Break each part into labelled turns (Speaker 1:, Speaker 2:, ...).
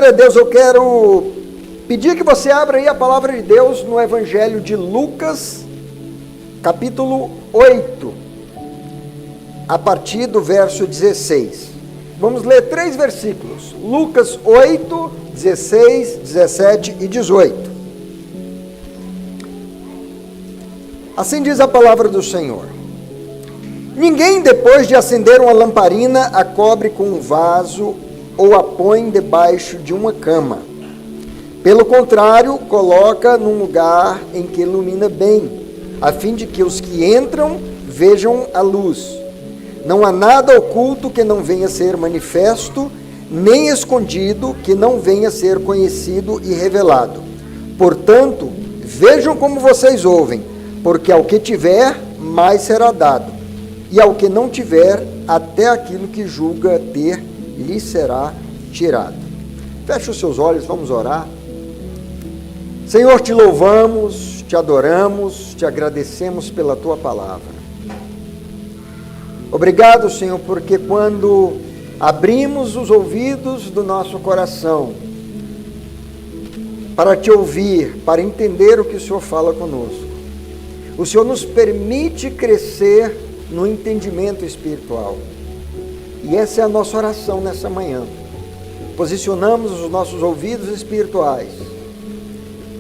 Speaker 1: Glória a Deus, eu quero pedir que você abra aí a palavra de Deus no Evangelho de Lucas, capítulo 8, a partir do verso 16. Vamos ler 3 versículos, Lucas 8, 16, 17 e 18. Assim diz a palavra do Senhor. Ninguém, depois de acender uma lamparina, a cobre com um vaso ou a põe debaixo de uma cama. Pelo contrário, coloca num lugar em que ilumina bem, a fim de que os que entram vejam a luz. Não há nada oculto que não venha a ser manifesto, nem escondido que não venha a ser conhecido e revelado. Portanto, vejam como vocês ouvem, porque ao que tiver, mais será dado, e ao que não tiver, até aquilo que julga ter, lhe será tirado. Feche os seus olhos, vamos orar. Senhor, te louvamos, te adoramos, te agradecemos pela tua palavra. Obrigado, Senhor, porque quando abrimos os ouvidos do nosso coração para te ouvir, para entender o que o Senhor fala conosco, o Senhor nos permite crescer no entendimento espiritual. E essa é a nossa oração nessa manhã. Posicionamos os nossos ouvidos espirituais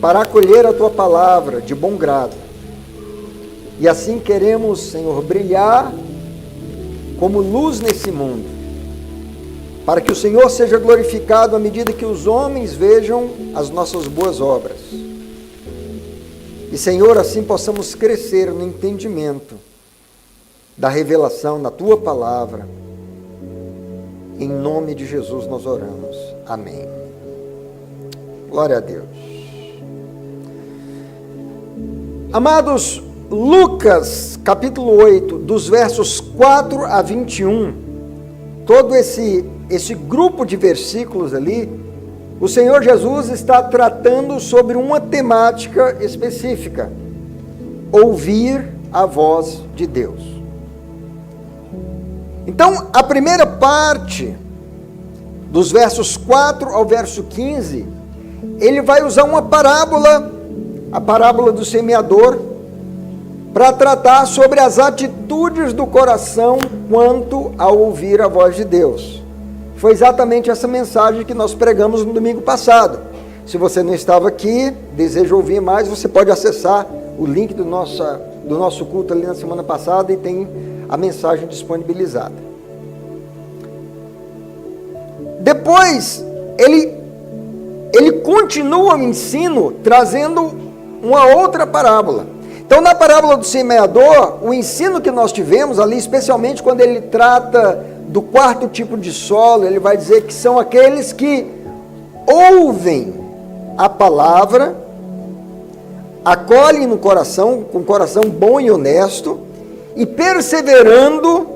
Speaker 1: para acolher a tua palavra de bom grado. E assim queremos, Senhor, brilhar como luz nesse mundo, para que o Senhor seja glorificado à medida que os homens vejam as nossas boas obras. E, Senhor, assim possamos crescer no entendimento da revelação da tua palavra. Em nome de Jesus nós oramos. Amém. Glória a Deus. Amados, Lucas, capítulo 8, dos versos 4 a 21, todo esse grupo de versículos ali, o Senhor Jesus está tratando sobre uma temática específica: ouvir a voz de Deus. Então, a primeira parte, dos versos 4 ao verso 15, ele vai usar uma parábola, a parábola do semeador, para tratar sobre as atitudes do coração quanto ao ouvir a voz de Deus. Foi exatamente essa mensagem que nós pregamos no domingo passado. Se você não estava aqui, deseja ouvir mais, você pode acessar o link do nosso culto ali na semana passada e tem a mensagem disponibilizada. Depois, ele continua o ensino trazendo uma outra parábola. Então, na parábola do semeador, o ensino que nós tivemos ali, especialmente quando ele trata do 4º tipo de solo, ele vai dizer que são aqueles que ouvem a palavra, acolhem no coração, com coração bom e honesto, e perseverando,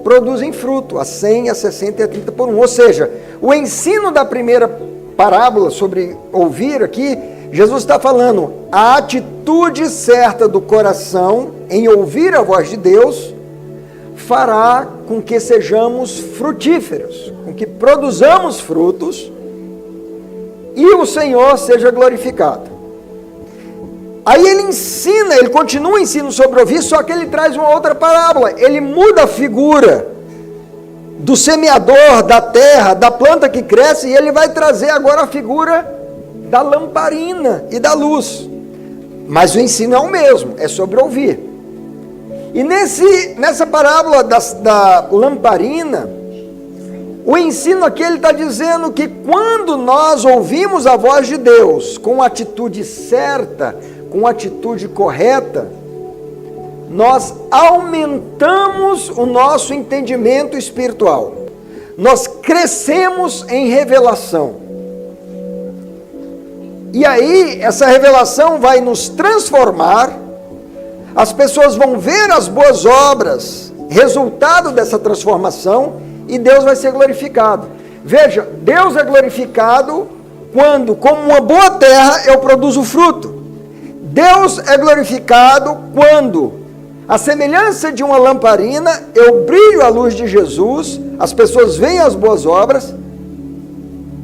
Speaker 1: produzem fruto, a 100, a 60 e a 30 por 1. Ou seja, o ensino da primeira parábola sobre ouvir aqui, Jesus está falando, a atitude certa do coração em ouvir a voz de Deus fará com que sejamos frutíferos, com que produzamos frutos e o Senhor seja glorificado. Aí ele continua o ensino sobre ouvir, só que ele traz uma outra parábola. Ele muda a figura do semeador, da terra, da planta que cresce, e ele vai trazer agora a figura da lamparina e da luz. Mas o ensino é o mesmo, é sobre ouvir. E nessa parábola da lamparina, o ensino aqui ele está dizendo que quando nós ouvimos a voz de Deus com a atitude certa, com a atitude correta, nós aumentamos o nosso entendimento espiritual. Nós crescemos em revelação. E aí, essa revelação vai nos transformar, as pessoas vão ver as boas obras, resultado dessa transformação, e Deus vai ser glorificado. Veja, Deus é glorificado quando, como uma boa terra, eu produzo fruto. Deus é glorificado quando, à semelhança de uma lamparina, eu brilho a luz de Jesus, as pessoas veem as boas obras,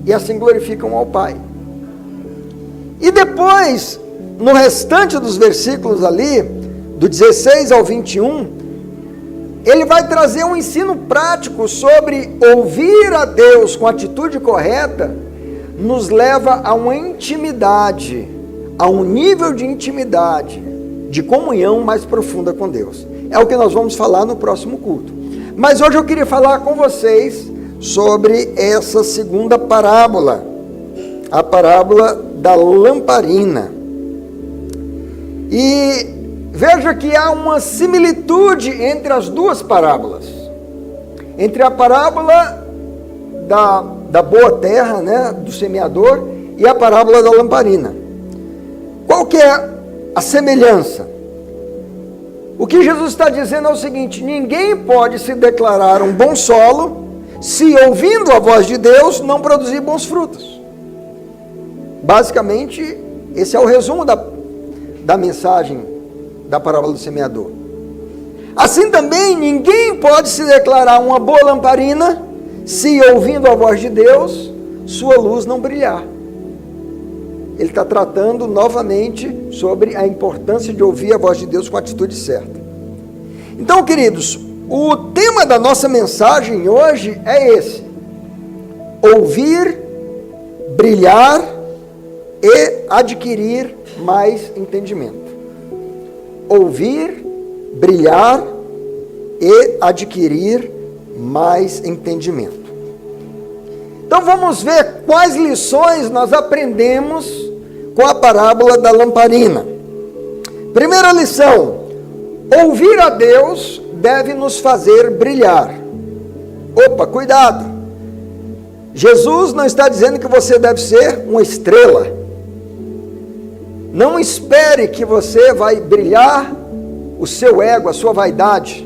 Speaker 1: e assim glorificam ao Pai. E depois, no restante dos versículos ali, do 16 ao 21, ele vai trazer um ensino prático sobre ouvir a Deus com atitude correta, nos leva a uma intimidade, a um nível de intimidade, de comunhão mais profunda com Deus. É o que nós vamos falar no próximo culto. Mas hoje eu queria falar com vocês sobre essa segunda parábola, a parábola da lamparina. E veja que há uma similitude entre as duas parábolas. Entre a parábola da boa terra, né, do semeador, e a parábola da lamparina. Qual que é a semelhança? O que Jesus está dizendo é o seguinte: ninguém pode se declarar um bom solo se, ouvindo a voz de Deus, não produzir bons frutos. Basicamente, esse é o resumo da mensagem da parábola do semeador. Assim também, ninguém pode se declarar uma boa lamparina se, ouvindo a voz de Deus, sua luz não brilhar. Ele está tratando novamente sobre a importância de ouvir a voz de Deus com a atitude certa. Então, queridos, o tema da nossa mensagem hoje é esse: ouvir, brilhar e adquirir mais entendimento. Ouvir, brilhar e adquirir mais entendimento. Então vamos ver quais lições nós aprendemos com a parábola da lamparina. Primeira lição: ouvir a Deus deve nos fazer brilhar. Opa, cuidado! Jesus não está dizendo que você deve ser uma estrela. Não espere que você vai brilhar o seu ego, a sua vaidade.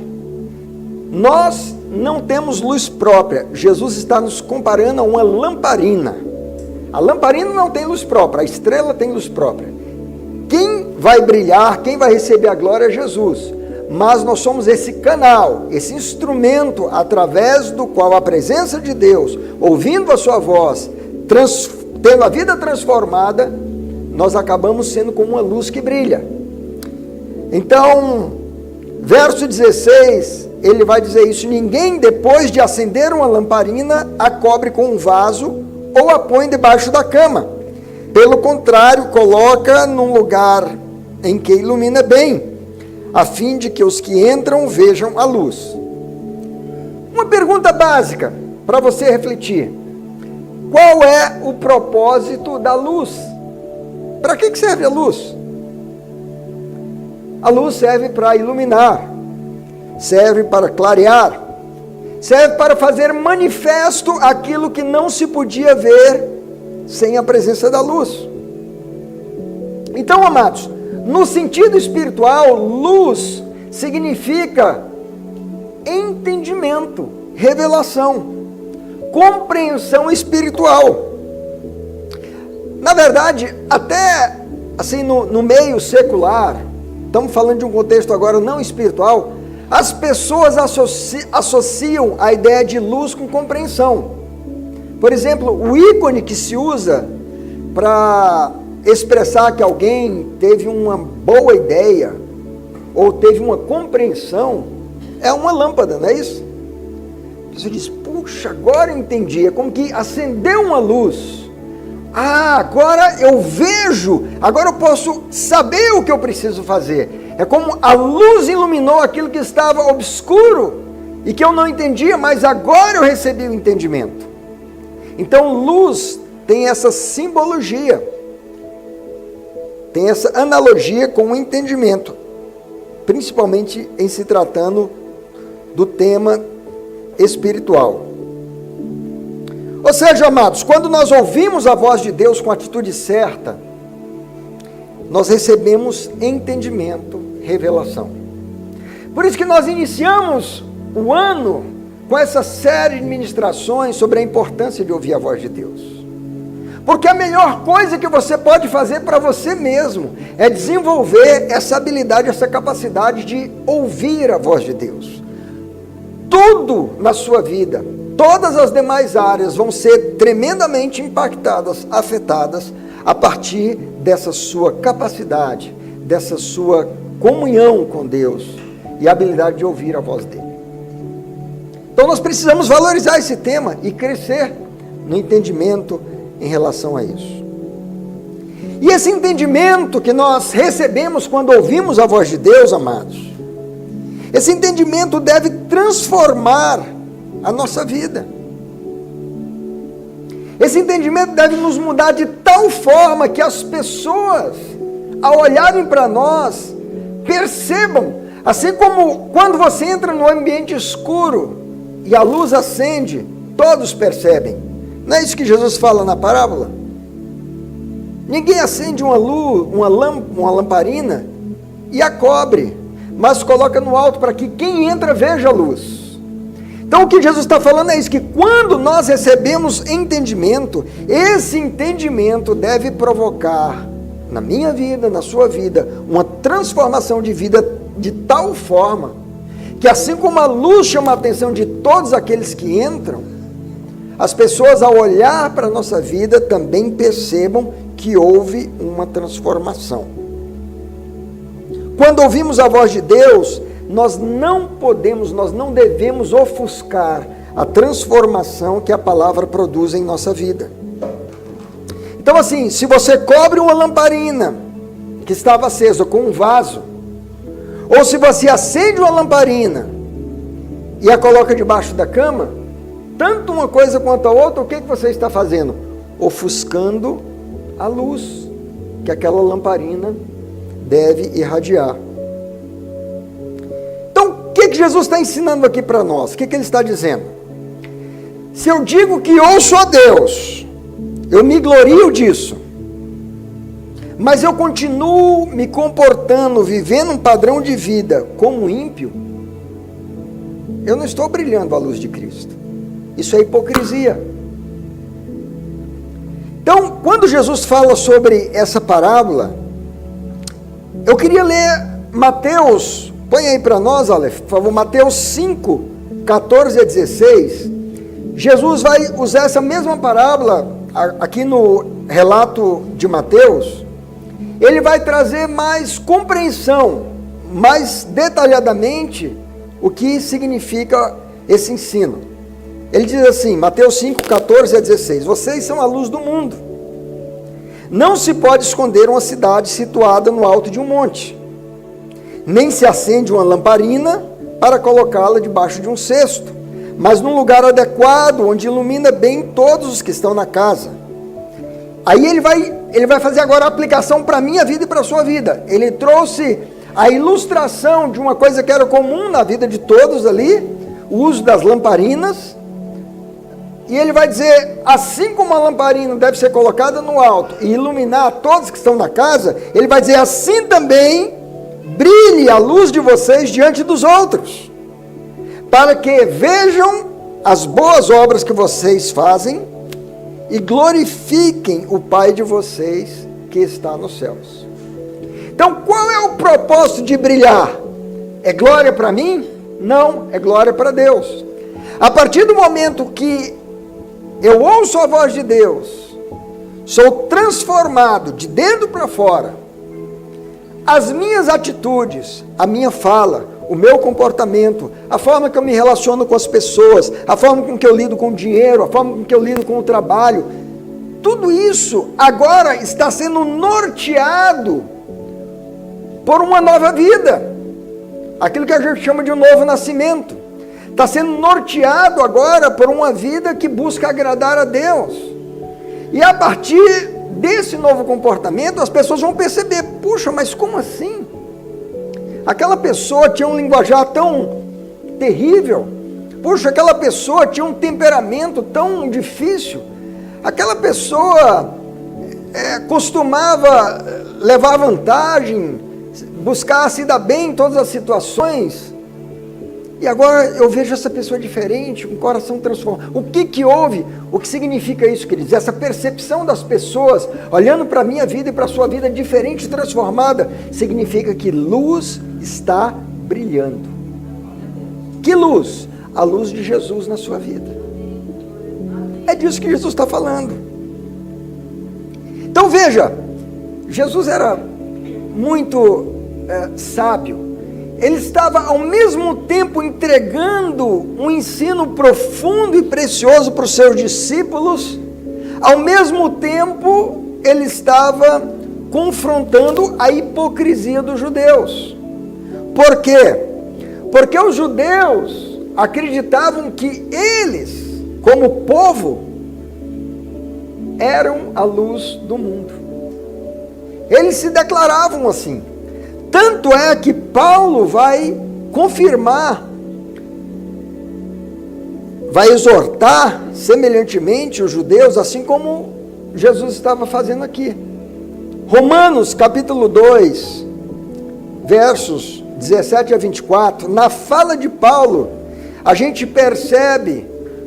Speaker 1: Nós não temos luz própria. Jesus está nos comparando a uma lamparina. A lamparina não tem luz própria, a estrela tem luz própria. Quem vai brilhar, quem vai receber a glória é Jesus. Mas nós somos esse canal, esse instrumento através do qual a presença de Deus, ouvindo a sua voz, tendo a vida transformada, nós acabamos sendo como uma luz que brilha. Então, verso 16, ele vai dizer isso: ninguém, depois de acender uma lamparina, a cobre com um vaso ou a põe debaixo da cama. Pelo contrário, coloca num lugar em que ilumina bem, a fim de que os que entram vejam a luz. Uma pergunta básica para você refletir: qual é o propósito da luz? Para que serve a luz? A luz serve para iluminar, serve para clarear, serve para fazer manifesto aquilo que não se podia ver sem a presença da luz. Então, amados, no sentido espiritual, luz significa entendimento, revelação, compreensão espiritual. Na verdade, até assim no meio secular, estamos falando de um contexto agora não espiritual, as pessoas associam a ideia de luz com compreensão. Por exemplo, o ícone que se usa para expressar que alguém teve uma boa ideia ou teve uma compreensão é uma lâmpada, não é isso? Você diz: puxa, agora eu entendi. É como que acendeu uma luz. Ah, agora eu vejo, agora eu posso saber o que eu preciso fazer. É como a luz iluminou aquilo que estava obscuro e que eu não entendia, mas agora eu recebi o entendimento. Então, luz tem essa simbologia, tem essa analogia com o entendimento, principalmente em se tratando do tema espiritual. Ou seja, amados, quando nós ouvimos a voz de Deus com a atitude certa, nós recebemos entendimento, revelação. Por isso que nós iniciamos o ano com essa série de ministrações sobre a importância de ouvir a voz de Deus. Porque a melhor coisa que você pode fazer para você mesmo é desenvolver essa habilidade, essa capacidade de ouvir a voz de Deus. Tudo na sua vida todas as demais áreas vão ser tremendamente impactadas, afetadas, a partir dessa sua capacidade, dessa sua comunhão com Deus e a habilidade de ouvir a voz dele. Então nós precisamos valorizar esse tema e crescer no entendimento em relação a isso. E esse entendimento que nós recebemos quando ouvimos a voz de Deus, amados, esse entendimento deve transformar a nossa vida. Esse entendimento deve nos mudar de tal forma que as pessoas, ao olharem para nós, percebam, assim como quando você entra no ambiente escuro e a luz acende, todos percebem. Não é isso que Jesus fala na parábola? Ninguém acende uma lamparina e a cobre, mas coloca no alto para que quem entra veja a luz. Então o que Jesus está falando é isso, que quando nós recebemos entendimento, esse entendimento deve provocar na minha vida, na sua vida, uma transformação de vida de tal forma, que assim como a luz chama a atenção de todos aqueles que entram, as pessoas ao olhar para a nossa vida também percebam que houve uma transformação. Quando ouvimos a voz de Deus, nós não devemos ofuscar a transformação que a palavra produz em nossa vida. Então assim, se você cobre uma lamparina que estava acesa com um vaso, ou se você acende uma lamparina e a coloca debaixo da cama, tanto uma coisa quanto a outra, o que você está fazendo? Ofuscando a luz que aquela lamparina deve irradiar. Então, o que Jesus está ensinando aqui para nós? O que ele está dizendo? Se eu digo que ouço a Deus, eu me glorio disso, mas eu continuo me comportando, vivendo um padrão de vida como ímpio, eu não estou brilhando a luz de Cristo. Isso é hipocrisia. Então, quando Jesus fala sobre essa parábola, eu queria ler Mateus, põe aí para nós, Aleph, por favor, Mateus 5, 14 a 16. Jesus vai usar essa mesma parábola, aqui no relato de Mateus, ele vai trazer mais compreensão, mais detalhadamente, o que significa esse ensino. Ele diz assim, Mateus 5, 14 a 16, vocês são a luz do mundo. Não se pode esconder uma cidade situada no alto de um monte, nem se acende uma lamparina para colocá-la debaixo de um cesto, mas num lugar adequado, onde ilumina bem todos os que estão na casa. Aí ele vai fazer agora a aplicação para a minha vida e para a sua vida. Ele trouxe a ilustração de uma coisa que era comum na vida de todos ali, o uso das lamparinas. E ele vai dizer, assim como a lamparina deve ser colocada no alto e iluminar todos que estão na casa, ele vai dizer, assim também brilhe a luz de vocês diante dos outros, para que vejam as boas obras que vocês fazem e glorifiquem o Pai de vocês que está nos céus. Então, qual é o propósito de brilhar? É glória para mim? Não, é glória para Deus. A partir do momento que eu ouço a voz de Deus, sou transformado de dentro para fora, as minhas atitudes, a minha fala, o meu comportamento, a forma que eu me relaciono com as pessoas, a forma com que eu lido com o dinheiro, a forma com que eu lido com o trabalho, tudo isso agora está sendo norteado por uma nova vida, aquilo que a gente chama de um novo nascimento. Está sendo norteado agora por uma vida que busca agradar a Deus. E a partir desse novo comportamento, as pessoas vão perceber, puxa, mas como assim? Aquela pessoa tinha um linguajar tão terrível, puxa, aquela pessoa tinha um temperamento tão difícil, aquela pessoa costumava levar vantagem, buscar se dar bem em todas as situações. E agora eu vejo essa pessoa diferente, com o coração transformado. O que houve? O que significa isso, queridos? Essa percepção das pessoas, olhando para a minha vida e para a sua vida diferente e transformada, significa que luz está brilhando. Que luz? A luz de Jesus na sua vida. disso que Jesus está falando. Então veja, Jesus era muito sábio. Ele estava ao mesmo tempo entregando um ensino profundo e precioso para os seus discípulos, ao mesmo tempo ele estava confrontando a hipocrisia dos judeus. Por quê? Porque os judeus acreditavam que eles, como povo, eram a luz do mundo. Eles se declaravam assim. Tanto é que Paulo vai confirmar, vai exortar semelhantemente os judeus, assim como Jesus estava fazendo aqui. Romanos capítulo 2, versos 17 a 24, na fala de Paulo, a gente percebe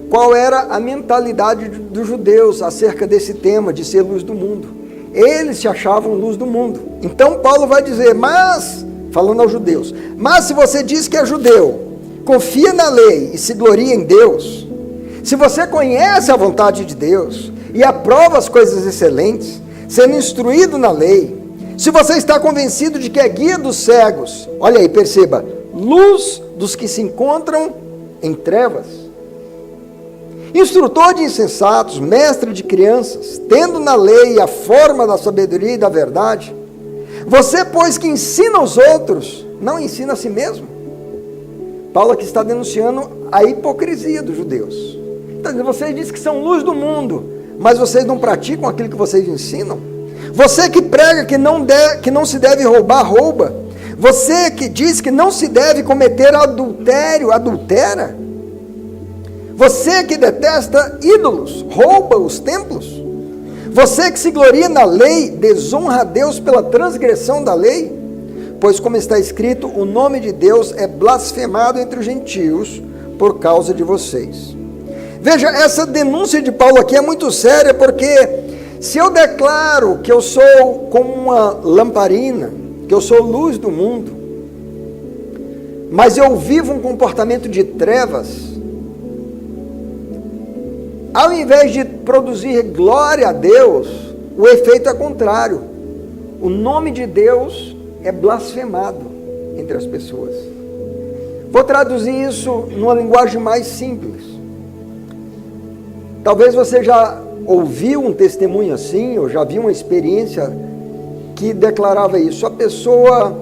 Speaker 1: qual era a mentalidade dos judeus acerca desse tema de ser luz do mundo. Eles se achavam luz do mundo. Então Paulo vai dizer, mas, falando aos judeus, mas se você diz que é judeu, confia na lei e se gloria em Deus, se você conhece a vontade de Deus e aprova as coisas excelentes, sendo instruído na lei, se você está convencido de que é guia dos cegos, olha aí, perceba, luz dos que se encontram em trevas, instrutor de insensatos, mestre de crianças, tendo na lei a forma da sabedoria e da verdade, você, pois, que ensina os outros, não ensina a si mesmo. Paulo aqui está denunciando a hipocrisia dos judeus. Então, vocês dizem que são luz do mundo, mas vocês não praticam aquilo que vocês ensinam. Você que prega que não se deve roubar, rouba. Você que diz que não se deve cometer adultério, adultera. Você que detesta ídolos, rouba os templos. Você que se gloria na lei, desonra a Deus pela transgressão da lei. Pois como está escrito, o nome de Deus é blasfemado entre os gentios por causa de vocês. Veja, essa denúncia de Paulo aqui é muito séria, porque se eu declaro que eu sou como uma lamparina, que eu sou luz do mundo, mas eu vivo um comportamento de trevas, ao invés de produzir glória a Deus, o efeito é contrário. O nome de Deus é blasfemado entre as pessoas. Vou traduzir isso numa linguagem mais simples. Talvez você já ouviu um testemunho assim, ou já viu uma experiência que declarava isso. A pessoa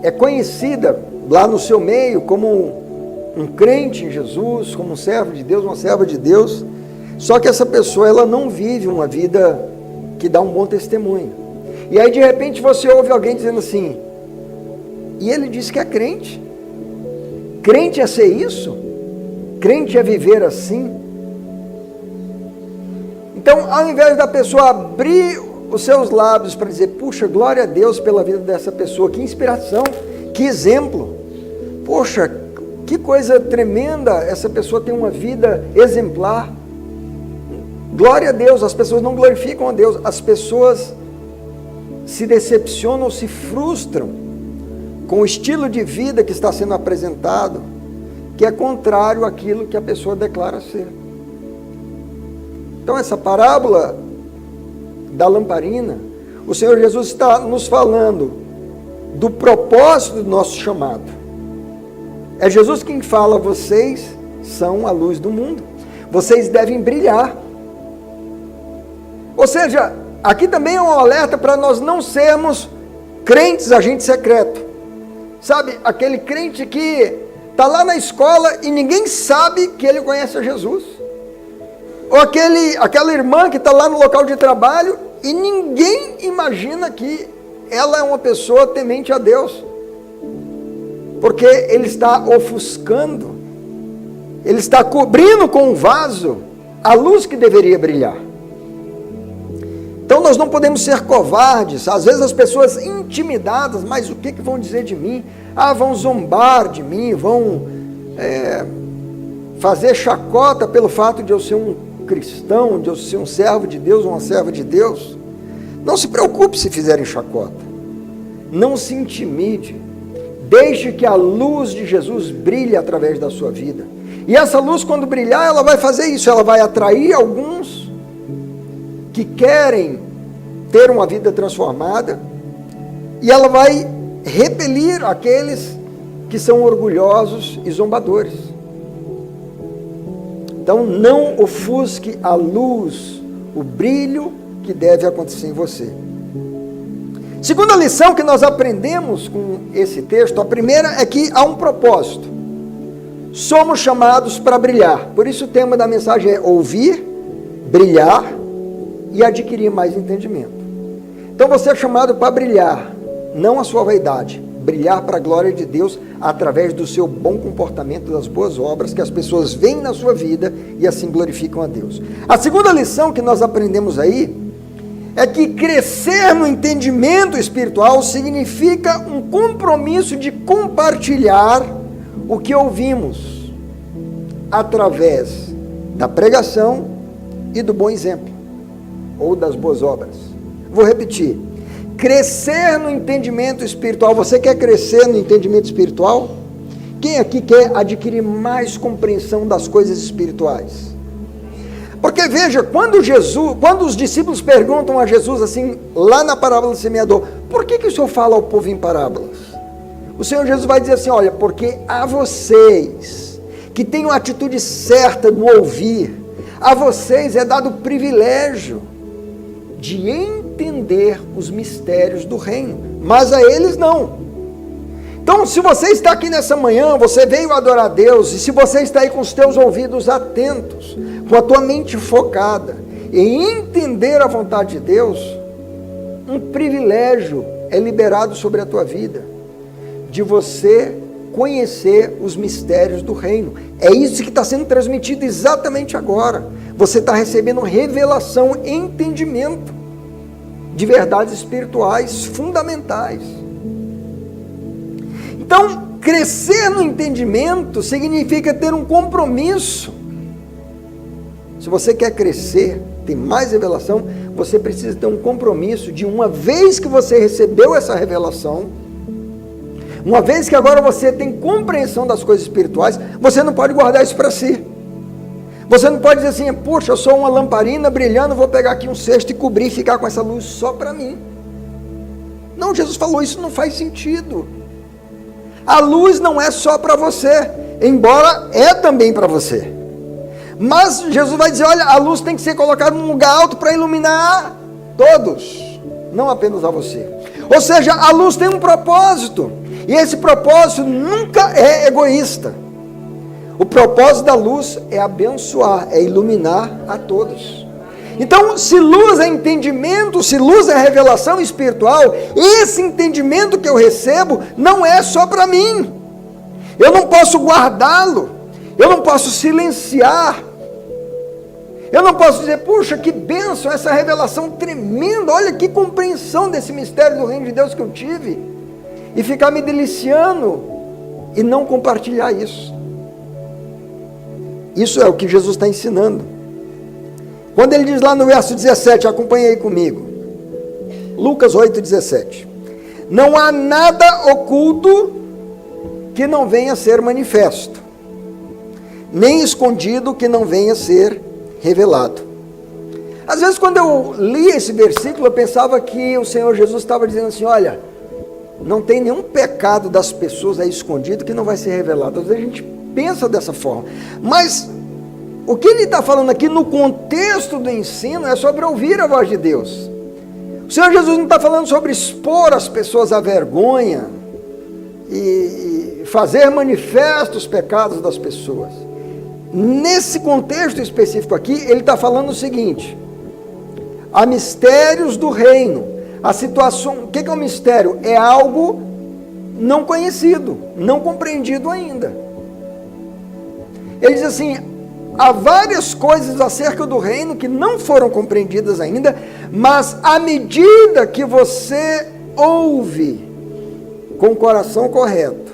Speaker 1: é conhecida lá no seu meio como um crente em Jesus, como um servo de Deus, uma serva de Deus, só que essa pessoa ela não vive uma vida que dá um bom testemunho. E aí de repente você ouve alguém dizendo assim, e ele diz que é crente. Crente é ser isso? Crente é viver assim? Então, ao invés da pessoa abrir os seus lábios para dizer, puxa, glória a Deus pela vida dessa pessoa, que inspiração, que exemplo, poxa, que coisa tremenda, essa pessoa tem uma vida exemplar. Glória a Deus, as pessoas não glorificam a Deus, as pessoas se decepcionam, se frustram com o estilo de vida que está sendo apresentado, que é contrário àquilo que a pessoa declara ser. Então essa parábola da lamparina, o Senhor Jesus está nos falando do propósito do nosso chamado. É Jesus quem fala, vocês são a luz do mundo. Vocês devem brilhar. Ou seja, aqui também é um alerta para nós não sermos crentes agente secreto. Sabe, aquele crente que está lá na escola e ninguém sabe que ele conhece a Jesus. Ou aquela irmã que está lá no local de trabalho e ninguém imagina que ela é uma pessoa temente a Deus. Porque ele está ofuscando, ele está cobrindo com um vaso a luz que deveria brilhar. Então nós não podemos ser covardes. Às vezes as pessoas intimidadas, mas o que vão dizer de mim? Vão zombar de mim, vão fazer chacota pelo fato de eu ser um cristão, de eu ser um servo de Deus, uma serva de Deus. Não se preocupe se fizerem chacota. Não se intimide. Deixe que a luz de Jesus brilhe através da sua vida. E essa luz, quando brilhar, ela vai fazer isso, ela vai atrair alguns que querem ter uma vida transformada, e ela vai repelir aqueles que são orgulhosos e zombadores. Então não ofusque a luz, o brilho que deve acontecer em você. Segunda lição que nós aprendemos com esse texto, a primeira é que há um propósito. Somos chamados para brilhar. Por isso o tema da mensagem é ouvir, brilhar e adquirir mais entendimento. Então você é chamado para brilhar, não a sua vaidade, brilhar para a glória de Deus através do seu bom comportamento, das boas obras que as pessoas veem na sua vida e assim glorificam a Deus. A segunda lição que nós aprendemos aí é que crescer no entendimento espiritual significa um compromisso de compartilhar o que ouvimos através da pregação e do bom exemplo, ou das boas obras. Vou repetir. Crescer no entendimento espiritual. Você quer crescer no entendimento espiritual? Quem aqui quer adquirir mais compreensão das coisas espirituais? Porque veja, quando os discípulos perguntam a Jesus assim, lá na parábola do semeador, por que o Senhor fala ao povo em parábolas? O Senhor Jesus vai dizer assim, olha, porque a vocês, que têm uma atitude certa no ouvir, a vocês é dado o privilégio de entender os mistérios do reino, mas a eles não. Então, se você está aqui nessa manhã, você veio adorar a Deus, e se você está aí com os teus ouvidos atentos, com a tua mente focada em entender a vontade de Deus, um privilégio é liberado sobre a tua vida, de você conhecer os mistérios do reino. É isso que está sendo transmitido exatamente agora. Você está recebendo revelação, entendimento de verdades espirituais fundamentais. Então, crescer no entendimento significa ter um compromisso. Se você quer crescer, ter mais revelação, você precisa ter um compromisso de, uma vez que você recebeu essa revelação, uma vez que agora você tem compreensão das coisas espirituais, você não pode guardar isso para si. Você não pode dizer assim, poxa, eu sou uma lamparina brilhando, vou pegar aqui um cesto e cobrir e ficar com essa luz só para mim. Não, Jesus falou, isso não faz sentido. A luz não é só para você, embora é também para você. Mas Jesus vai dizer, olha, a luz tem que ser colocada num lugar alto para iluminar todos, não apenas a você. Ou seja, a luz tem um propósito, e esse propósito nunca é egoísta. O propósito da luz é abençoar, é iluminar a todos. Então, se luz é entendimento, se luz é revelação espiritual, esse entendimento que eu recebo não é só para mim. Eu não posso guardá-lo, eu não posso silenciar, eu não posso dizer, puxa, que bênção, essa revelação tremenda, olha que compreensão desse mistério do reino de Deus que eu tive, e ficar me deliciando e não compartilhar isso. Isso é o que Jesus está ensinando. Quando ele diz lá no verso 17, acompanhe aí comigo, Lucas 8,17, não há nada oculto que não venha a ser manifesto, nem escondido que não venha a ser revelado. Às vezes quando eu li esse versículo, eu pensava que o Senhor Jesus estava dizendo assim, olha, não tem nenhum pecado das pessoas aí escondido que não vai ser revelado. Às vezes a gente pensa dessa forma, mas o que ele está falando aqui no contexto do ensino é sobre ouvir a voz de Deus. O Senhor Jesus não está falando sobre expor as pessoas à vergonha e fazer manifestos os pecados das pessoas. Nesse contexto específico aqui, ele está falando o seguinte, há mistérios do reino, a situação, o que é um mistério? É algo não conhecido, não compreendido ainda. Ele diz assim, há várias coisas acerca do reino que não foram compreendidas ainda, mas à medida que você ouve com o coração correto,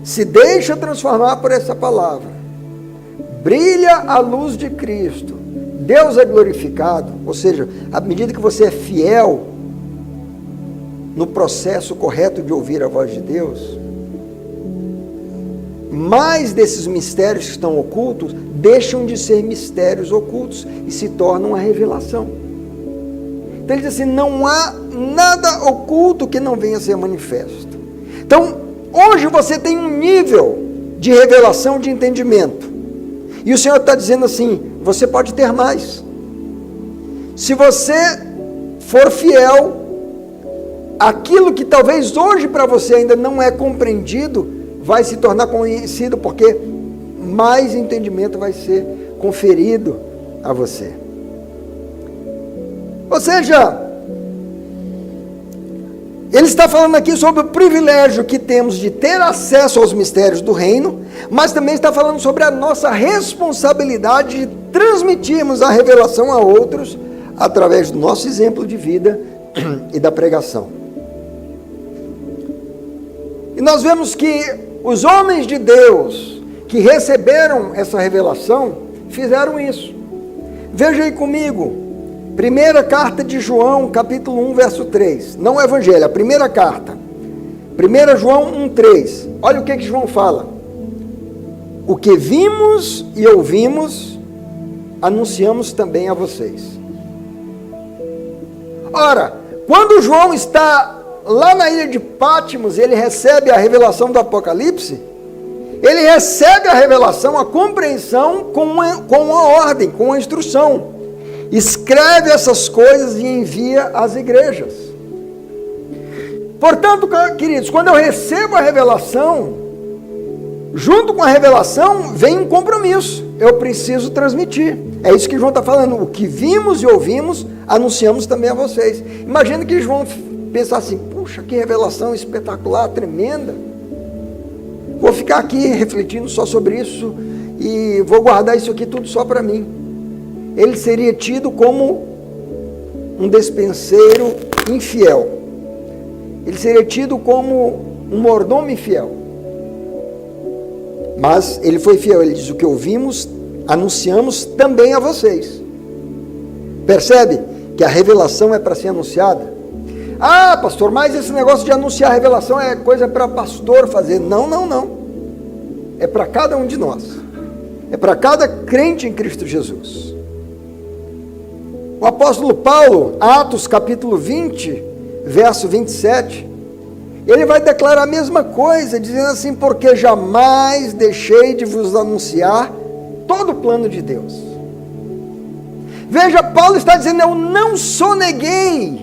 Speaker 1: se deixa transformar por essa palavra, brilha a luz de Cristo, Deus é glorificado, ou seja, à medida que você é fiel no processo correto de ouvir a voz de Deus, mais desses mistérios que estão ocultos deixam de ser mistérios ocultos e se tornam uma revelação. Então ele diz assim, não há nada oculto que não venha a ser manifesto. Então, hoje você tem um nível de revelação, de entendimento. E o Senhor está dizendo assim, você pode ter mais. Se você for fiel, aquilo que talvez hoje para você ainda não é compreendido, vai se tornar conhecido, porque mais entendimento vai ser conferido a você. Ou seja, ele está falando aqui sobre o privilégio que temos de ter acesso aos mistérios do reino, mas também está falando sobre a nossa responsabilidade de transmitirmos a revelação a outros através do nosso exemplo de vida e da pregação. E nós vemos que os homens de Deus que receberam essa revelação fizeram isso. Veja aí comigo. Primeira carta de João, capítulo 1, verso 3. Não o evangelho, a primeira carta. 1 João 1,3. Olha o que João fala. O que vimos e ouvimos, anunciamos também a vocês. Ora, quando João está lá na ilha de Patmos, ele recebe a revelação do Apocalipse, ele recebe a revelação, a compreensão com uma ordem, com uma instrução. Escreve essas coisas e envia às igrejas. Portanto, queridos, quando eu recebo a revelação, junto com a revelação vem um compromisso. Eu preciso transmitir. É isso que João está falando. O que vimos e ouvimos, anunciamos também a vocês. Imagina que João pensa assim, puxa, que revelação espetacular, tremenda. Vou ficar aqui refletindo só sobre isso e vou guardar isso aqui tudo só para mim. Ele seria tido como um despenseiro infiel. Ele seria tido como um mordomo infiel. Mas ele foi fiel, ele diz, o que ouvimos, anunciamos também a vocês. Percebe que a revelação é para ser anunciada? Ah, pastor, mas esse negócio de anunciar a revelação é coisa para pastor fazer. Não, não, não. É para cada um de nós. É para cada crente em Cristo Jesus. O apóstolo Paulo, Atos capítulo 20, verso 27, ele vai declarar a mesma coisa, dizendo assim, porque jamais deixei de vos anunciar todo o plano de Deus. Veja, Paulo está dizendo, eu não soneguei,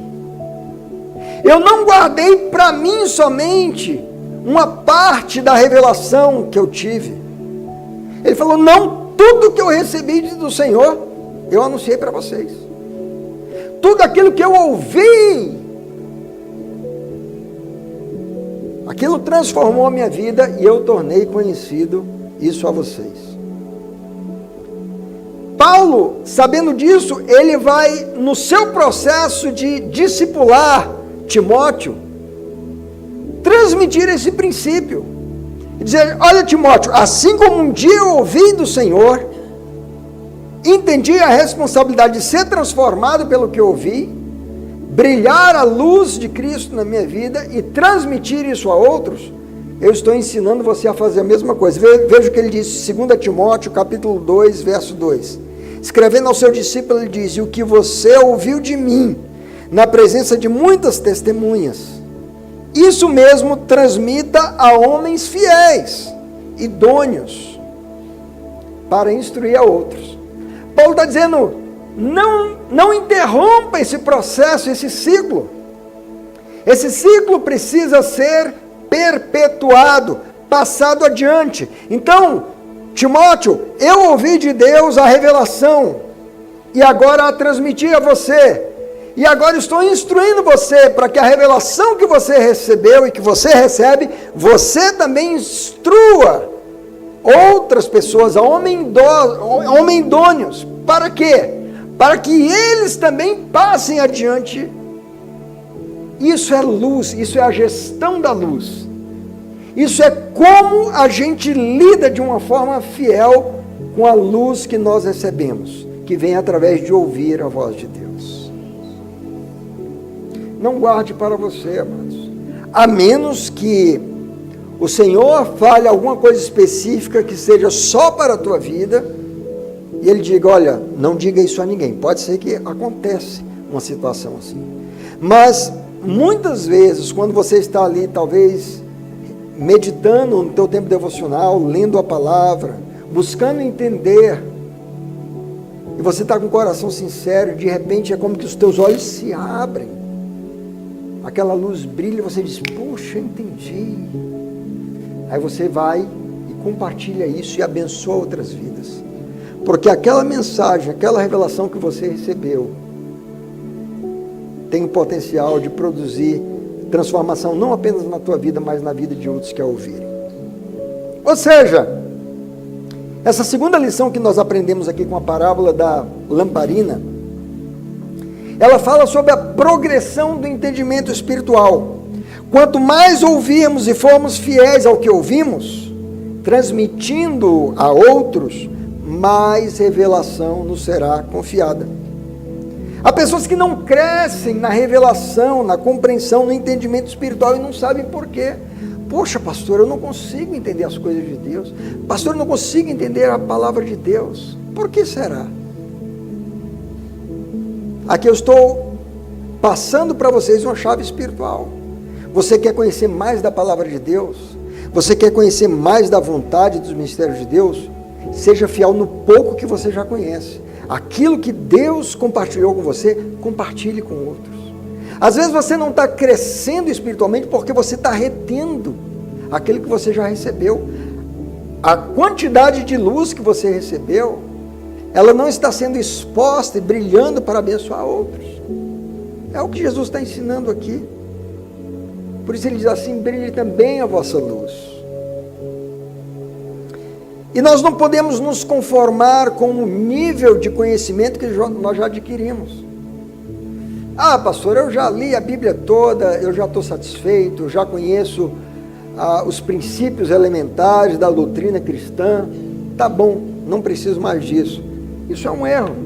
Speaker 1: eu não guardei para mim somente uma parte da revelação que eu tive. Ele falou, não, tudo que eu recebi do Senhor, eu anunciei para vocês. Tudo aquilo que eu ouvi, aquilo transformou a minha vida e eu tornei conhecido isso a vocês. Paulo, sabendo disso, ele vai no seu processo de discipular Timóteo, transmitir esse princípio. E dizer, olha Timóteo, assim como um dia eu ouvi do Senhor, entendi a responsabilidade de ser transformado pelo que eu ouvi, brilhar a luz de Cristo na minha vida e transmitir isso a outros, eu estou ensinando você a fazer a mesma coisa. Veja o que ele diz, 2 Timóteo, capítulo 2, verso 2. Escrevendo ao seu discípulo, ele diz, e o que você ouviu de mim, na presença de muitas testemunhas, isso mesmo transmita a homens fiéis, idôneos, para instruir a outros. Paulo está dizendo, não interrompa esse processo, esse ciclo. Esse ciclo precisa ser perpetuado, passado adiante. Então, Timóteo, eu ouvi de Deus a revelação, e agora a transmiti a você. E agora estou instruindo você para que a revelação que você recebeu e que você recebe, você também instrua outras pessoas, homens idôneos. Para quê? Para que eles também passem adiante. Isso é luz, isso é a gestão da luz. Isso é como a gente lida de uma forma fiel com a luz que nós recebemos, que vem através de ouvir a voz de Deus. Não guarde para você, amados. A menos que o Senhor fale alguma coisa específica que seja só para a tua vida, e Ele diga, olha, não diga isso a ninguém. Pode ser que aconteça uma situação assim. Mas, muitas vezes, quando você está ali, talvez, meditando no teu tempo devocional, lendo a palavra, buscando entender, e você está com o coração sincero, de repente é como que os teus olhos se abrem, aquela luz brilha e você diz, puxa, entendi. Aí você vai e compartilha isso e abençoa outras vidas, porque aquela mensagem, aquela revelação que você recebeu, tem o potencial de produzir transformação, não apenas na tua vida, mas na vida de outros que a ouvirem. Ou seja, essa segunda lição que nós aprendemos aqui com a parábola da lamparina, ela fala sobre a progressão do entendimento espiritual. Quanto mais ouvirmos e formos fiéis ao que ouvimos, transmitindo a outros, mais revelação nos será confiada. Há pessoas que não crescem na revelação, na compreensão, no entendimento espiritual e não sabem por quê. Poxa, pastor, eu não consigo entender as coisas de Deus. Pastor, eu não consigo entender a palavra de Deus. Por que será? Aqui eu estou passando para vocês uma chave espiritual. Você quer conhecer mais da palavra de Deus? Você quer conhecer mais da vontade dos mistérios de Deus? Seja fiel no pouco que você já conhece. Aquilo que Deus compartilhou com você, compartilhe com outros. Às vezes você não está crescendo espiritualmente porque você está retendo aquilo que você já recebeu. A quantidade de luz que você recebeu, ela não está sendo exposta e brilhando para abençoar outros. É o que Jesus está ensinando aqui. Por isso ele diz assim, brilhe também a vossa luz. E nós não podemos nos conformar com o nível de conhecimento que nós já adquirimos. Ah, pastor, eu já li a Bíblia toda, eu já estou satisfeito, eu já conheço os princípios elementares da doutrina cristã. Tá bom, não preciso mais disso. Isso é um erro.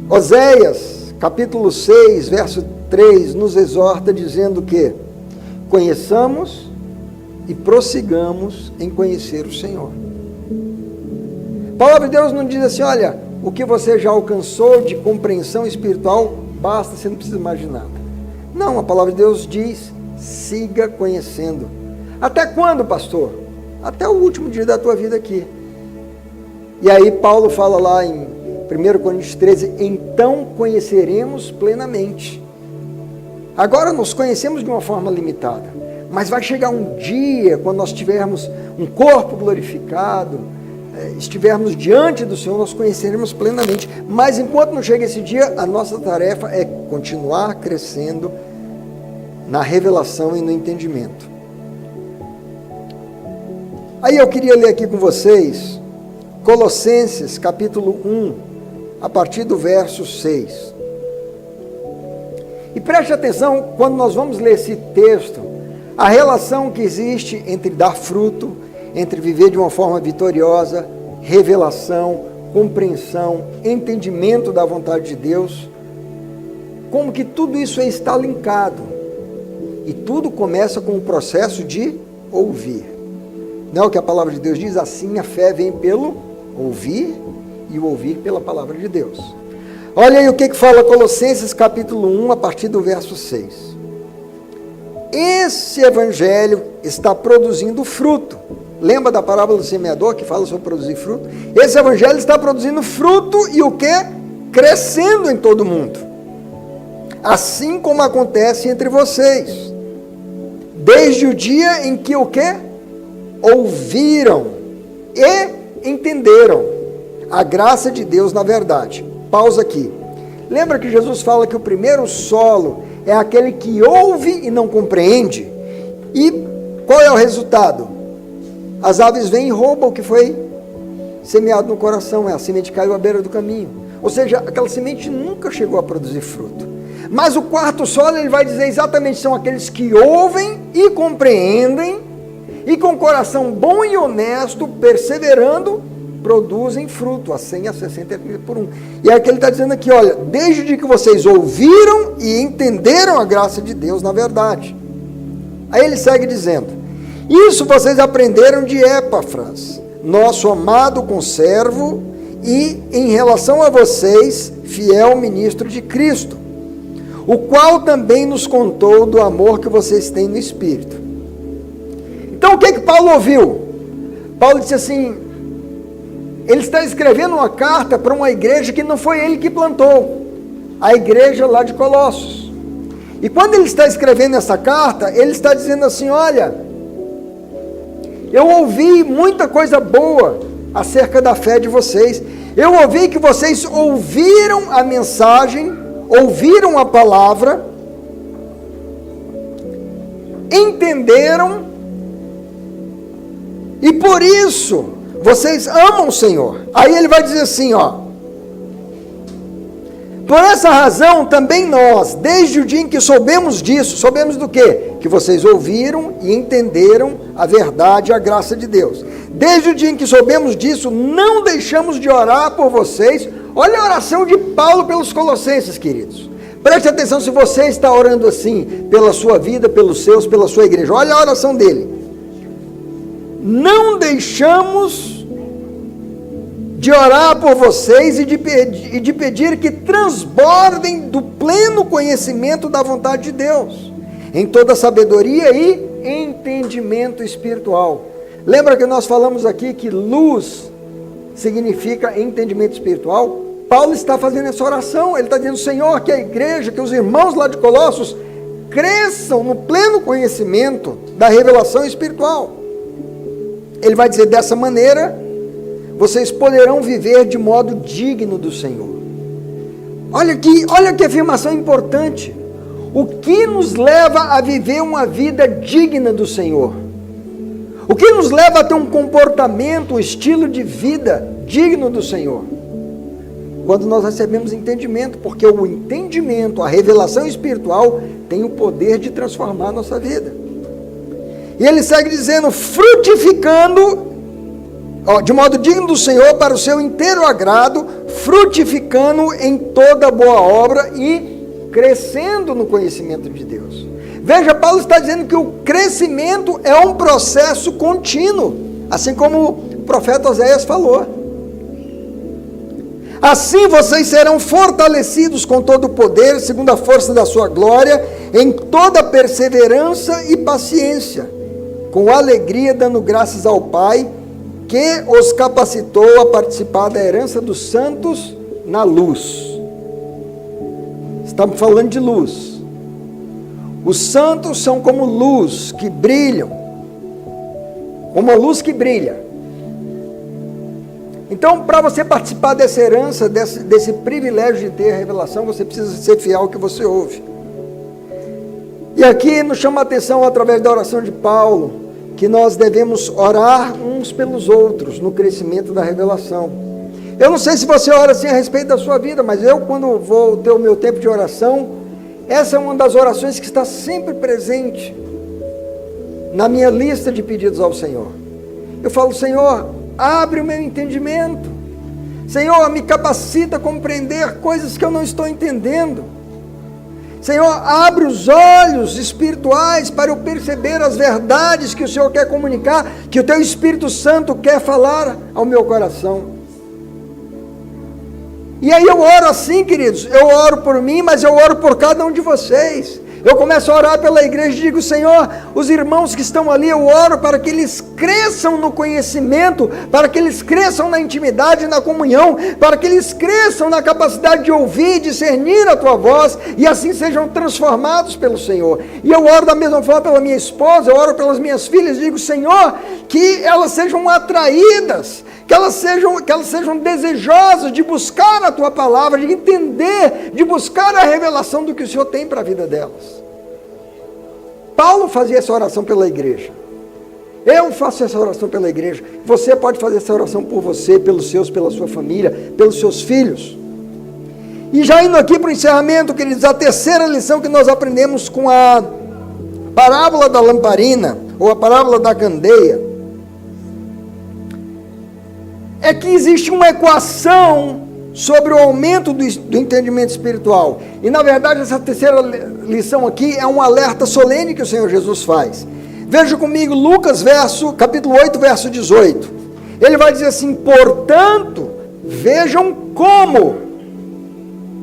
Speaker 1: Oséias, capítulo 6, verso 3, nos exorta dizendo que conheçamos e prossigamos em conhecer o Senhor. A palavra de Deus não diz assim, olha, o que você já alcançou de compreensão espiritual, basta, você não precisa mais de nada. Não, a palavra de Deus diz, siga conhecendo. Até quando, pastor? Até o último dia da tua vida aqui. E aí Paulo fala lá em 1 Coríntios 13, então conheceremos plenamente. Agora nós conhecemos de uma forma limitada. Mas vai chegar um dia, quando nós tivermos um corpo glorificado, estivermos diante do Senhor, nós conheceremos plenamente. Mas enquanto não chega esse dia, a nossa tarefa é continuar crescendo na revelação e no entendimento. Aí eu queria ler aqui com vocês, Colossenses capítulo 1, a partir do verso 6. E preste atenção, quando nós vamos ler esse texto, a relação que existe entre dar fruto, entre viver de uma forma vitoriosa, revelação, compreensão, entendimento da vontade de Deus, como que tudo isso está linkado. E tudo começa com o processo de ouvir. Não é o que a palavra de Deus diz? Assim a fé vem pelo ouvir e o ouvir pela palavra de Deus. Olha aí o que fala Colossenses capítulo 1, a partir do verso 6. Esse evangelho está produzindo fruto. Lembra da parábola do semeador que fala sobre produzir fruto? Esse evangelho está produzindo fruto e o que? Crescendo em todo mundo. Assim como acontece entre vocês. Desde o dia em que o que? Ouviram e entenderam a graça de Deus na verdade. Pausa aqui. Lembra que Jesus fala que o primeiro solo é aquele que ouve e não compreende? E qual é o resultado? As aves vêm e roubam o que foi semeado no coração, a semente caiu à beira do caminho. Ou seja, aquela semente nunca chegou a produzir fruto. Mas o quarto solo, ele vai dizer exatamente, são aqueles que ouvem e compreendem, e com coração bom e honesto, perseverando, produzem fruto, a 100, a 60 e a 30 por 1. E é que ele está dizendo aqui, olha, desde o dia que vocês ouviram e entenderam a graça de Deus na verdade. Aí ele segue dizendo, Isso vocês aprenderam de Epafras, nosso amado conservo, e em relação a vocês, fiel ministro de Cristo, o qual também nos contou do amor que vocês têm no Espírito. Então o que Paulo ouviu? Paulo disse assim, ele está escrevendo uma carta para uma igreja que não foi ele que plantou, a igreja lá de Colossos. E quando ele está escrevendo essa carta, ele está dizendo assim, olha, eu ouvi muita coisa boa acerca da fé de vocês. Eu ouvi que vocês ouviram a mensagem, ouviram a palavra, entenderam, e por isso vocês amam o Senhor. Aí ele vai dizer assim, ó, por essa razão também nós, desde o dia em que soubemos disso, soubemos do quê? Que vocês ouviram e entenderam a verdade e a graça de Deus. Desde o dia em que soubemos disso, não deixamos de orar por vocês. Olha a oração de Paulo pelos colossenses, queridos. Preste atenção se você está orando assim, pela sua vida, pelos seus, pela sua igreja. Olha a oração dele. Não deixamos de orar por vocês e de pedir que transbordem do pleno conhecimento da vontade de Deus, em toda sabedoria e entendimento espiritual. Lembra que nós falamos aqui que luz significa entendimento espiritual? Paulo está fazendo essa oração, ele está dizendo, Senhor, que a igreja, que os irmãos lá de Colossos cresçam no pleno conhecimento da revelação espiritual. Ele vai dizer, dessa maneira, vocês poderão viver de modo digno do Senhor. Olha que afirmação importante. O que nos leva a viver uma vida digna do Senhor? O que nos leva a ter um comportamento, um estilo de vida digno do Senhor? Quando nós recebemos entendimento, porque o entendimento, a revelação espiritual, tem o poder de transformar a nossa vida. E ele segue dizendo, frutificando de modo digno do Senhor, para o seu inteiro agrado, frutificando em toda boa obra e crescendo no conhecimento de Deus. Veja, Paulo está dizendo que o crescimento é um processo contínuo, assim como o profeta Oséias falou. Assim vocês serão fortalecidos com todo o poder, segundo a força da sua glória, em toda perseverança e paciência, com alegria dando graças ao Pai, que os capacitou a participar da herança dos santos na luz. Estamos falando de luz. Os santos são como luz que brilham, como a luz que brilha. Então, para você participar dessa herança, desse privilégio de ter a revelação, você precisa ser fiel ao que você ouve. E aqui nos chama a atenção, através da oração de Paulo, que nós devemos orar uns pelos outros no crescimento da revelação. Eu não sei se você ora assim a respeito da sua vida, mas eu, quando vou ter o meu tempo de oração, essa é uma das orações que está sempre presente na minha lista de pedidos ao Senhor. Eu falo, Senhor, abre o meu entendimento. Senhor, me capacita a compreender coisas que eu não estou entendendo. Senhor, abre os olhos espirituais para eu perceber as verdades que o Senhor quer comunicar, que o Teu Espírito Santo quer falar ao meu coração. E aí eu oro assim, queridos, eu oro por mim, mas eu oro por cada um de vocês. Eu começo a orar pela igreja e digo, Senhor, os irmãos que estão ali, eu oro para que eles cresçam no conhecimento, para que eles cresçam na intimidade, na comunhão, para que eles cresçam na capacidade de ouvir, discernir a Tua voz, e assim sejam transformados pelo Senhor. E eu oro da mesma forma pela minha esposa, eu oro pelas minhas filhas, e digo, Senhor, que elas sejam atraídas, que elas sejam desejosas de buscar a Tua palavra, de entender, de buscar a revelação do que o Senhor tem para a vida delas. Paulo fazia essa oração pela igreja. Eu faço essa oração pela igreja. Você pode fazer essa oração por você, pelos seus, pela sua família, pelos seus filhos. E já indo aqui para o encerramento, queridos, a terceira lição que nós aprendemos com a parábola da lamparina, ou a parábola da candeia, é que existe uma equação sobre o aumento do entendimento espiritual. E na verdade essa terceira lição aqui é um alerta solene que o Senhor Jesus faz. Veja comigo Lucas capítulo 8, verso 18. Ele vai dizer assim: portanto, vejam como.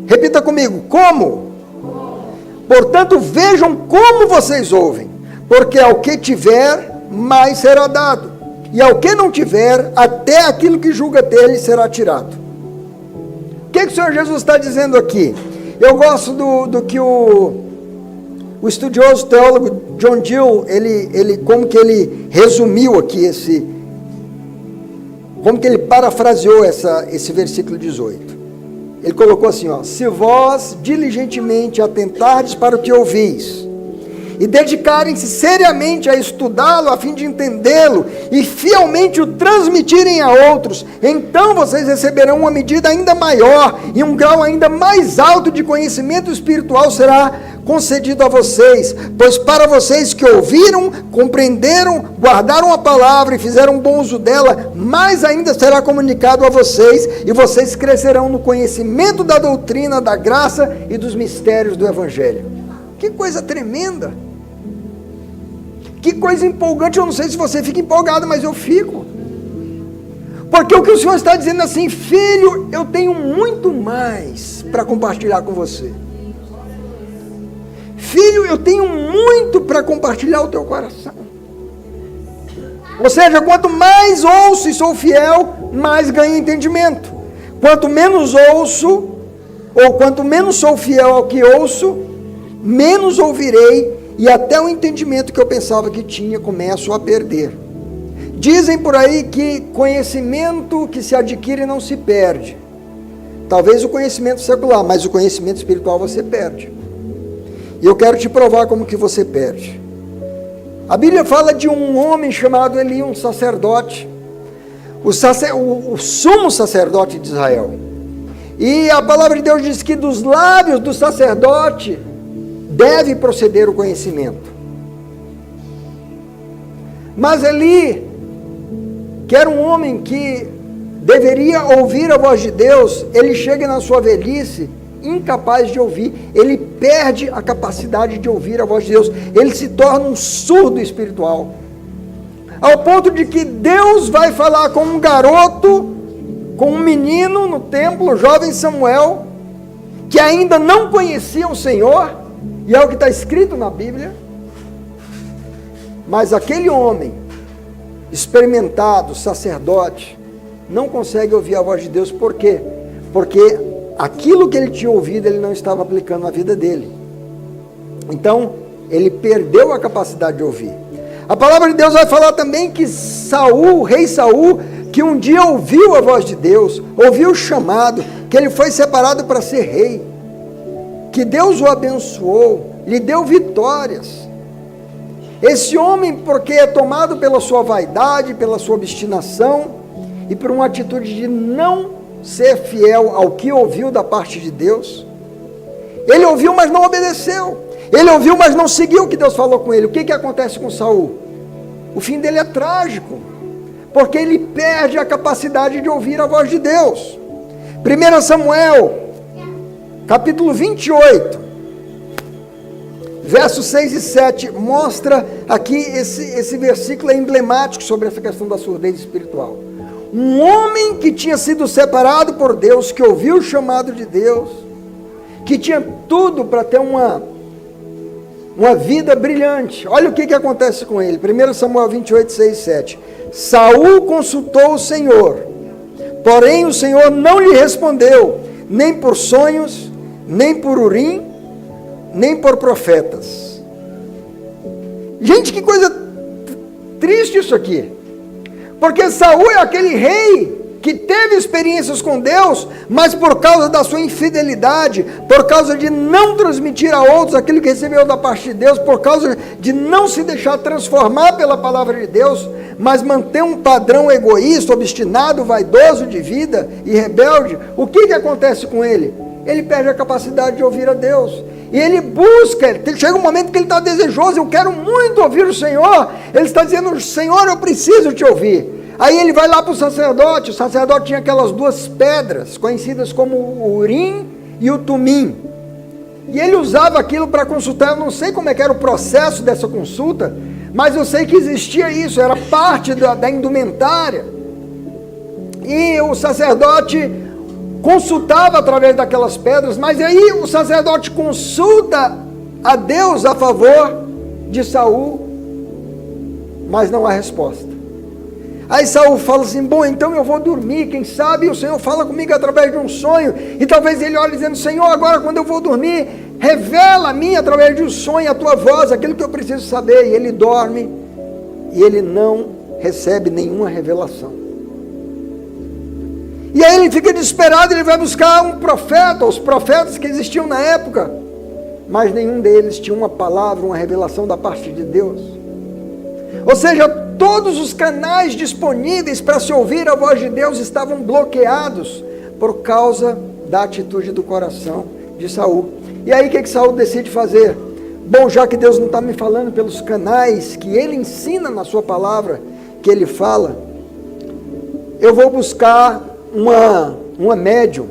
Speaker 1: Repita comigo, como? Portanto, vejam como vocês ouvem, porque ao que tiver, mais será dado, e ao que não tiver, até aquilo que julga ter lhe será tirado. O que o Senhor Jesus está dizendo aqui? Eu gosto do que o estudioso teólogo John Gill, como que ele resumiu aqui como que ele parafraseou esse versículo 18. Ele colocou assim, se vós diligentemente atentardes para o que ouvis, e dedicarem-se seriamente a estudá-lo, a fim de entendê-lo, e fielmente o transmitirem a outros, então vocês receberão uma medida ainda maior, e um grau ainda mais alto de conhecimento espiritual será concedido a vocês, pois para vocês que ouviram, compreenderam, guardaram a palavra e fizeram bom uso dela, mais ainda será comunicado a vocês, e vocês crescerão no conhecimento da doutrina, da graça e dos mistérios do Evangelho. Que coisa tremenda! Que coisa empolgante! Eu não sei se você fica empolgado, mas eu fico. Porque o que o Senhor está dizendo assim: filho, eu tenho muito mais para compartilhar com você. Filho, eu tenho muito para compartilhar o teu coração. Ou seja, quanto mais ouço e sou fiel, mais ganho entendimento. Quanto menos ouço, ou quanto menos sou fiel ao que ouço, menos ouvirei, e até o entendimento que eu pensava que tinha, começo a perder. Dizem por aí que conhecimento que se adquire não se perde. Talvez o conhecimento secular, mas o conhecimento espiritual você perde. E eu quero te provar como que você perde. A Bíblia fala de um homem chamado Eli, um sacerdote, o sumo sacerdote de Israel. E a palavra de Deus diz que dos lábios do sacerdote deve proceder o conhecimento. Mas Eli, que era um homem que deveria ouvir a voz de Deus, ele chega na sua velhice incapaz de ouvir, ele perde a capacidade de ouvir a voz de Deus, ele se torna um surdo espiritual, ao ponto de que Deus vai falar com um garoto, com um menino no templo, o jovem Samuel, que ainda não conhecia o Senhor, e é o que está escrito na Bíblia, mas aquele homem, experimentado, sacerdote, não consegue ouvir a voz de Deus. Por quê? Porque aquilo que ele tinha ouvido, ele não estava aplicando na vida dele. Então, ele perdeu a capacidade de ouvir. A palavra de Deus vai falar também que Saul, o rei Saul, que um dia ouviu a voz de Deus, ouviu o chamado, que ele foi separado para ser rei, que Deus o abençoou, lhe deu vitórias. Esse homem, porque é tomado pela sua vaidade, pela sua obstinação, e por uma atitude de não ser fiel ao que ouviu da parte de Deus, ele ouviu, mas não obedeceu, ele ouviu, mas não seguiu o que Deus falou com ele. O que acontece com Saul? O fim dele é trágico, porque ele perde a capacidade de ouvir a voz de Deus. 1 Samuel, capítulo 28, versos 6 e 7, mostra aqui, esse versículo é emblemático sobre essa questão da surdez espiritual. Um homem que tinha sido separado por Deus, que ouviu o chamado de Deus, que tinha tudo para ter uma vida brilhante. Olha o que acontece com ele. 1 Samuel 28, 6 e 7. Saul consultou o Senhor, porém o Senhor não lhe respondeu, nem por sonhos, nem por Urim, nem por profetas. Gente, que coisa triste isso aqui. Porque Saul é aquele rei que teve experiências com Deus, mas por causa da sua infidelidade, por causa de não transmitir a outros aquilo que recebeu da parte de Deus, por causa de não se deixar transformar pela palavra de Deus, mas manter um padrão egoísta, obstinado, vaidoso de vida e rebelde, o que acontece com ele? Ele perde a capacidade de ouvir a Deus. E ele busca, chega um momento que ele está desejoso, eu quero muito ouvir o Senhor. Ele está dizendo, Senhor, eu preciso te ouvir. Aí ele vai lá para o sacerdote tinha aquelas duas pedras, conhecidas como o Urim e o Tumim. E ele usava aquilo para consultar, eu não sei como é que era o processo dessa consulta, Mas eu sei que existia isso, era parte da indumentária. E o sacerdote consultava através daquelas pedras, mas aí o sacerdote consulta a Deus a favor de Saul, mas não há resposta. Aí Saul fala assim, bom, então eu vou dormir, quem sabe o Senhor fala comigo através de um sonho, e talvez ele olhe dizendo, Senhor, agora quando eu vou dormir, revela a mim através de um sonho a tua voz, aquilo que eu preciso saber, e ele dorme, e ele não recebe nenhuma revelação. E aí ele fica desesperado, ele vai buscar um profeta, os profetas que existiam na época, mas nenhum deles tinha uma palavra, uma revelação da parte de Deus. Ou seja, todos os canais disponíveis para se ouvir a voz de Deus estavam bloqueados por causa da atitude do coração de Saul. E aí o que Saul decide fazer? Bom, já que Deus não está me falando pelos canais que ele ensina na sua palavra, que ele fala, eu vou buscar uma médium,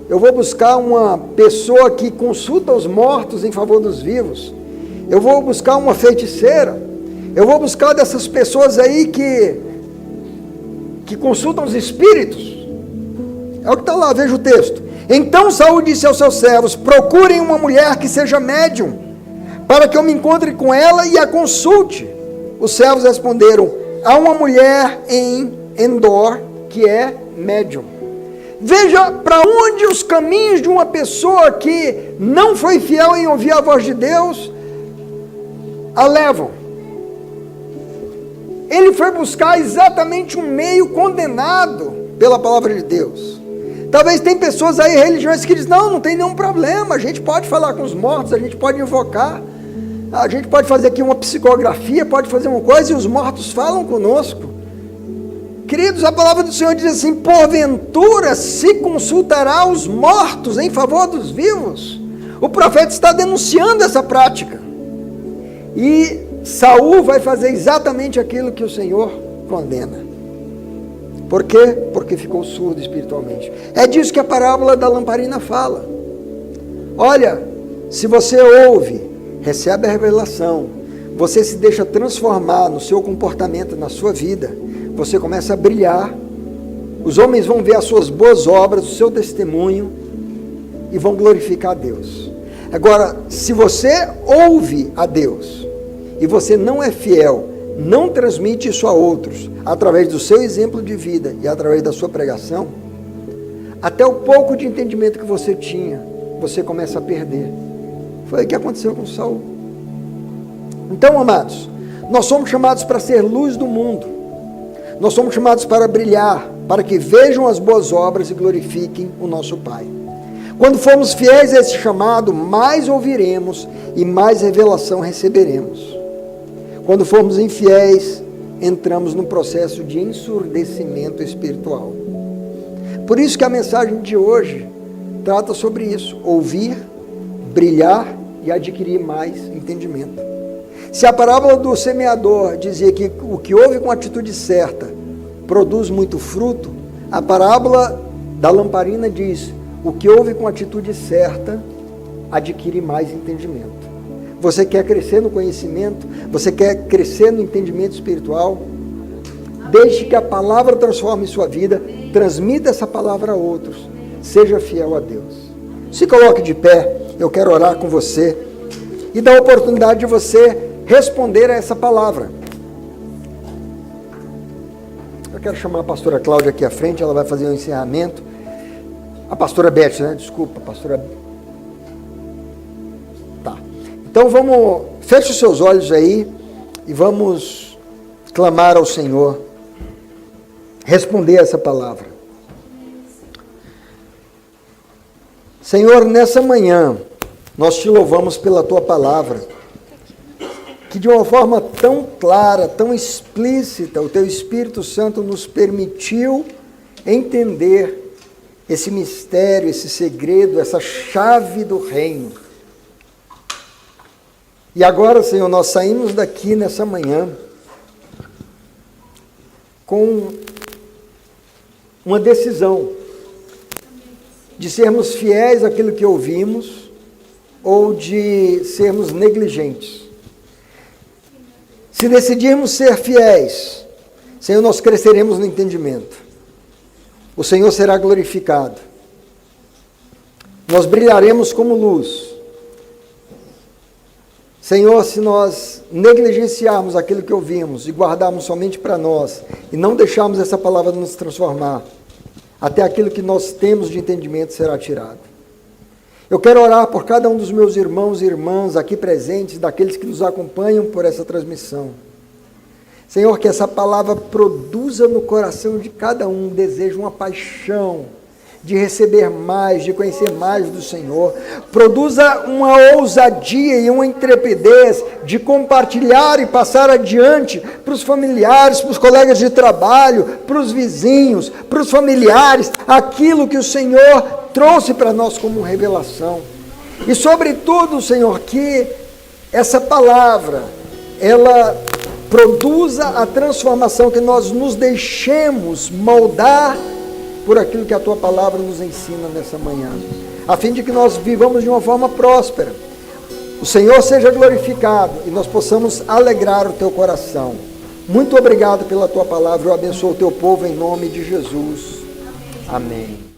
Speaker 1: eu vou buscar uma pessoa que consulta os mortos em favor dos vivos, eu vou buscar uma feiticeira, eu vou buscar dessas pessoas aí que consultam os espíritos. É o que está lá, veja o texto. Então Saul disse aos seus servos, procurem uma mulher que seja médium, para que eu me encontre com ela e a consulte. Os servos responderam, há uma mulher em Endor que é médium. Veja para onde os caminhos de uma pessoa que não foi fiel em ouvir a voz de Deus a levam. Ele foi buscar exatamente um meio condenado pela palavra de Deus. Talvez tem pessoas aí, religiões, que dizem, não tem nenhum problema, a gente pode falar com os mortos, a gente pode invocar, a gente pode fazer aqui uma psicografia, pode fazer uma coisa e os mortos falam conosco. Queridos, a palavra do Senhor diz assim, porventura se consultará os mortos em favor dos vivos. O profeta está denunciando essa prática. E Saul vai fazer exatamente aquilo que o Senhor condena. Por quê? Porque ficou surdo espiritualmente. É disso que a parábola da lamparina fala. Olha, se você ouve, recebe a revelação, você se deixa transformar no seu comportamento, na sua vida, você começa a brilhar, os homens vão ver as suas boas obras, o seu testemunho, e vão glorificar a Deus. Agora, se você ouve a Deus, e você não é fiel, não transmite isso a outros, através do seu exemplo de vida e através da sua pregação, até o pouco de entendimento que você tinha, você começa a perder. Foi o que aconteceu com Saul. Então, amados, nós somos chamados para ser luz do mundo, nós somos chamados para brilhar, para que vejam as boas obras e glorifiquem o nosso Pai. Quando formos fiéis a esse chamado, mais ouviremos e mais revelação receberemos. Quando formos infiéis, entramos num processo de ensurdecimento espiritual. Por isso que a mensagem de hoje trata sobre isso, ouvir, brilhar e adquirir mais entendimento. Se a parábola do semeador dizia que o que ouve com a atitude certa produz muito fruto, a parábola da lamparina diz, o que ouve com a atitude certa adquire mais entendimento. Você quer crescer no conhecimento? Você quer crescer no entendimento espiritual? Deixe que a palavra transforme sua vida, transmita essa palavra a outros, seja fiel a Deus. Se coloque de pé, eu quero orar com você e dar a oportunidade de você responder a essa palavra. Eu quero chamar a pastora Cláudia aqui à frente, ela vai fazer um encerramento. A pastora Beth, né? Desculpa, pastora. Tá. Então feche os seus olhos aí e vamos clamar ao Senhor, responder a essa palavra. Senhor, nessa manhã, nós te louvamos pela tua palavra, que de uma forma tão clara, tão explícita, o teu Espírito Santo nos permitiu entender esse mistério, esse segredo, essa chave do reino. E agora, Senhor, nós saímos daqui nessa manhã com uma decisão de sermos fiéis àquilo que ouvimos ou de sermos negligentes. Se decidirmos ser fiéis, Senhor, nós cresceremos no entendimento. O Senhor será glorificado. Nós brilharemos como luz. Senhor, se nós negligenciarmos aquilo que ouvimos e guardarmos somente para nós, e não deixarmos essa palavra nos transformar, até aquilo que nós temos de entendimento será tirado. Eu quero orar por cada um dos meus irmãos e irmãs aqui presentes, daqueles que nos acompanham por essa transmissão. Senhor, que essa palavra produza no coração de cada um um desejo, uma paixão de receber mais, de conhecer mais do Senhor. Produza uma ousadia e uma intrepidez de compartilhar e passar adiante para os familiares, para os colegas de trabalho, para os vizinhos, para os familiares, aquilo que o Senhor trouxe para nós como revelação. E sobretudo, Senhor, que essa palavra, ela produza a transformação, que nós nos deixemos moldar por aquilo que a Tua palavra nos ensina nessa manhã, a fim de que nós vivamos de uma forma próspera, o Senhor seja glorificado e nós possamos alegrar o Teu coração. Muito obrigado pela Tua palavra, eu abençoo o Teu povo em nome de Jesus. Amém.